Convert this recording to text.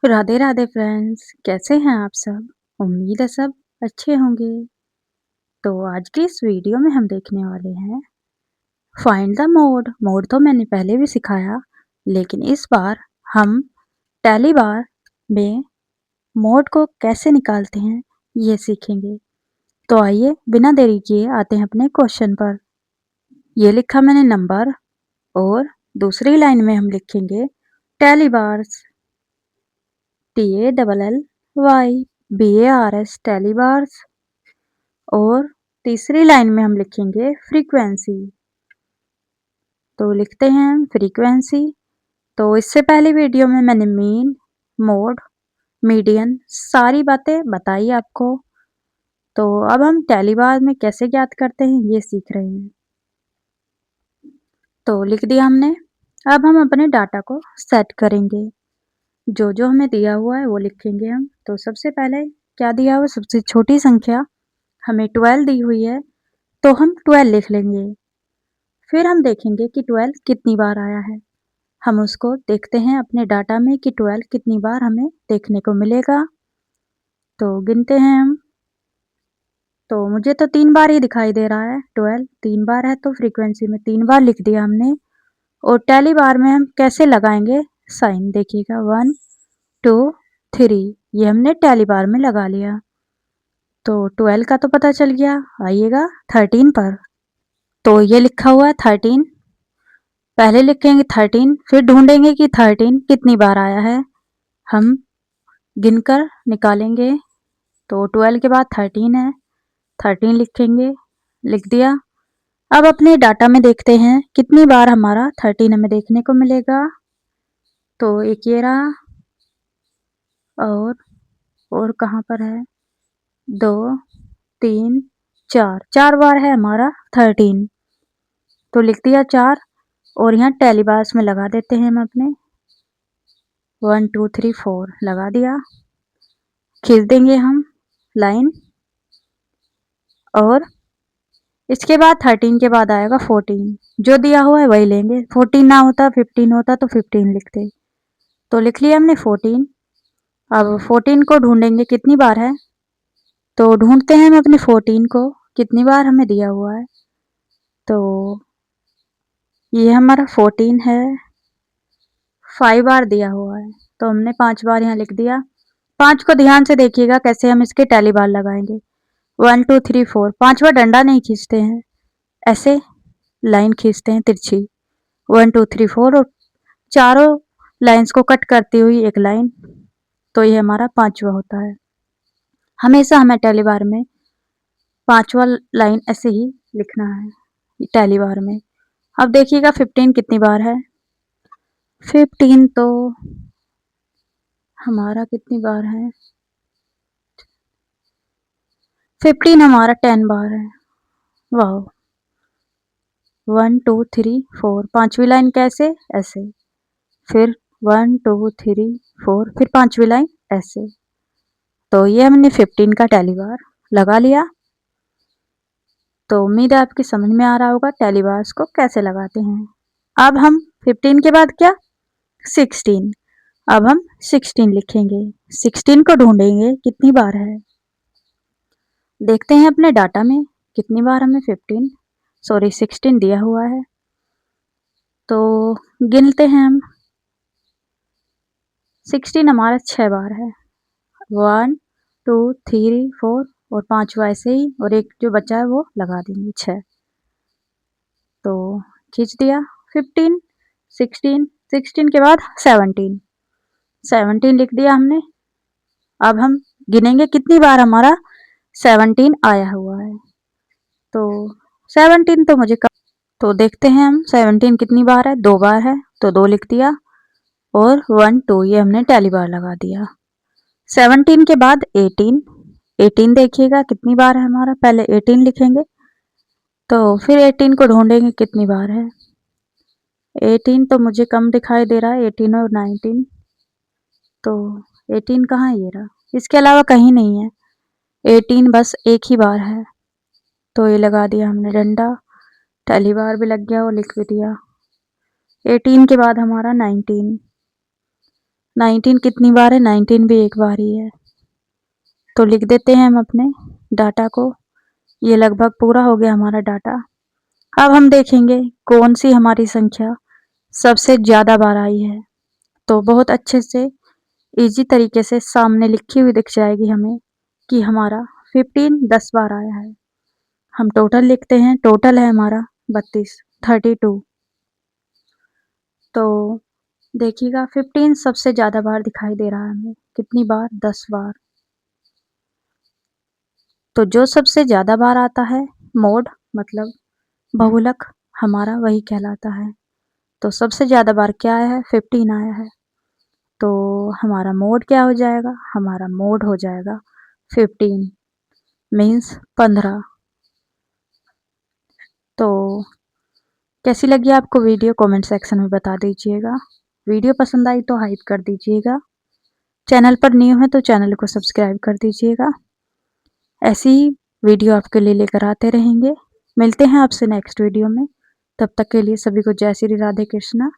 Radhe Radhe friends, कैसे हैं आप सब? उम्मीद है सब अच्छे होंगे। तो आज की इस वीडियो में हम देखने वाले हैं फाइंड द मोड। मोड तो मैंने पहले भी सिखाया, लेकिन इस बार हम टैली बार में मोड को कैसे निकालते हैं ये सीखेंगे। तो आइए बिना देरी किए आते हैं अपने क्वेश्चन पर। ये लिखा मैंने नंबर और दूसरी लाइन में हम लिखेंगे tally bars, TALLY tally bars. और तीसरी लाइन में हम लिखेंगे फ्रीक्वेंसी। तो लिखते हैं फ्रीक्वेंसी। तो इससे पहले वीडियो में मैंने मीन, मोड, मीडियन सारी बातें बताई आपको। तो अब हम टैली बार में कैसे ज्ञात करते हैं ये सीख रहे हैं। तो लिख दिया हमने। अब हम अपने डाटा को सेट करेंगे। जो जो हमें दिया हुआ है वो लिखेंगे हम। तो सबसे पहले क्या दिया हुआ, सबसे छोटी संख्या हमें 12 दी हुई है, तो हम 12 लिख लेंगे। फिर हम देखेंगे कि 12 कितनी बार आया है। हम उसको देखते हैं अपने डाटा में कि 12 कितनी बार हमें देखने को मिलेगा। तो गिनते हैं हम। तो मुझे तो 3 बार ही दिखाई दे रहा है। 12 3 बार है तो फ्रीक्वेंसी में 3 बार लिख दिया हमने। और टैली बार में हम कैसे लगाएंगे साइन, देखिएगा 1 2 3, ये हमने टैली बार में लगा लिया। तो 12 का तो पता चल गया। आइएगा 13 पर। तो ये लिखा हुआ है 13। पहले लिखेंगे 13, फिर ढूंढेंगे कि 13 कितनी बार आया है। हम गिनकर निकालेंगे। तो 12 के बाद 13 है, 13 लिखेंगे, लिख दिया। अब अपने डाटा में देखते हैं कितनी बार हमारा 13 हमें देखने को मिलेगा। तो एक ये रहा, और कहाँ पर है, 2 3 4, 4 बार है हमारा 13। तो लिख दिया 4। और यहाँ टैली बार्स में लगा देते हैं हम अपने 1 2 3 4 लगा दिया। खींच देंगे हम लाइन। और इसके बाद 13 के बाद आएगा 14। जो दिया हुआ है वही लेंगे। 14 ना होता 15 होता तो 15 लिखते। तो लिख लिया हमने 14। अब 14 को ढूंढेंगे कितनी बार है। तो ढूंढते हैं हम अपने 14 को कितनी बार हमें दिया हुआ है। तो ये हमारा 14 है, 5 बार दिया हुआ है, तो हमने 5 बार यहाँ लिख दिया। 5 को ध्यान से देखिएगा कैसे हम इसके टैली बार लगाएंगे। 1 2 3 4, 5वां डंडा नहीं खींचते हैं, ऐसे लाइन खींचते हैं तिरछी। 1 2 3 4 और चारों लाइंस को कट करती हुई एक लाइन। तो ये हमारा 5वां होता है। हमेशा हमें टैली बार में 5वां लाइन ऐसे ही लिखना है टैली बार में। अब देखिएगा 15 कितनी बार है। 15 तो हमारा कितनी बार है, 15 हमारा 10 बार है। वाह। 1 2 3 4, 5वीं लाइन कैसे, ऐसे। फिर 1 2 3 4, फिर 5वीं लाइन ऐसे। तो ये हमने 15 का टैली बार लगा लिया। तो उम्मीद है आपकी समझ में आ रहा होगा टैली बार्स को कैसे लगाते हैं। अब हम 15 के बाद क्या, 16। अब हम 16 लिखेंगे। 16 को ढूंढेंगे कितनी बार है। देखते हैं अपने डाटा में कितनी बार हमें 16 दिया हुआ है। तो गिनते हैं हम। 16 हमारा 6 बार है। 1 2 3 4 और 5वां ऐसे ही, और एक जो बचा है वो लगा देंगे 6। तो खींच दिया 15 16। 16 के बाद 17, 17 लिख दिया हमने। अब हम गिनेंगे कितनी बार हमारा 17 आया हुआ है। तो 17 तो मुझे तो देखते हैं हम 17 कितनी बार है, 2 बार है, तो 2 लिख दिया। और 1 2 ये हमने टैली बार लगा दिया। 17 के बाद 18, 18 देखिएगा कितनी बार है हमारा, पहले 18 लिखेंगे। तो फिर 18 को ढूंढेंगे कितनी बार है। 18 तो मुझे कम दिखाई दे रहा है, 18 और 19। तो 18 कहाँ है, ये रहा, इसके अलावा कहीं नहीं है। 18 बस एक ही बार है, तो ये लगा दिया हमने डंडा। टैली बार भी लग गया और लिख भी दिया। 18 के बाद हमारा 19, 19 कितनी बार है? 19 भी एक बार ही है। तो लिख देते हैं हम अपने डाटा को। ये लगभग पूरा हो गया हमारा डाटा। अब हम देखेंगे कौन सी हमारी संख्या सबसे ज़्यादा बार आई है। तो बहुत अच्छे से ईज़ी तरीके से सामने लिखी हुई दिख जाएगी हमें कि हमारा 15 10 बार आया है। हम टोटल लिखते हैं, टोटल है हमारा 32 32। तो देखिएगा 15 सबसे ज़्यादा बार दिखाई दे रहा है हमें। कितनी बार? 10 बार। तो जो सबसे ज़्यादा बार आता है मोड मतलब बहुलक हमारा वही कहलाता है। तो सबसे ज़्यादा बार क्या आया है? 15 आया है। तो हमारा मोड क्या हो जाएगा? हमारा मोड हो जाएगा 15 मीन्स 15। तो कैसी लगी आपको वीडियो? कमेंट सेक्शन में बता दीजिएगा। वीडियो पसंद आई तो हाइप कर दीजिएगा। चैनल पर न्यू है तो चैनल को सब्सक्राइब कर दीजिएगा। ऐसी ही वीडियो आपके लिए लेकर आते रहेंगे। मिलते हैं आपसे नेक्स्ट वीडियो में। तब तक के लिए सभी को जय श्री राधे कृष्णा।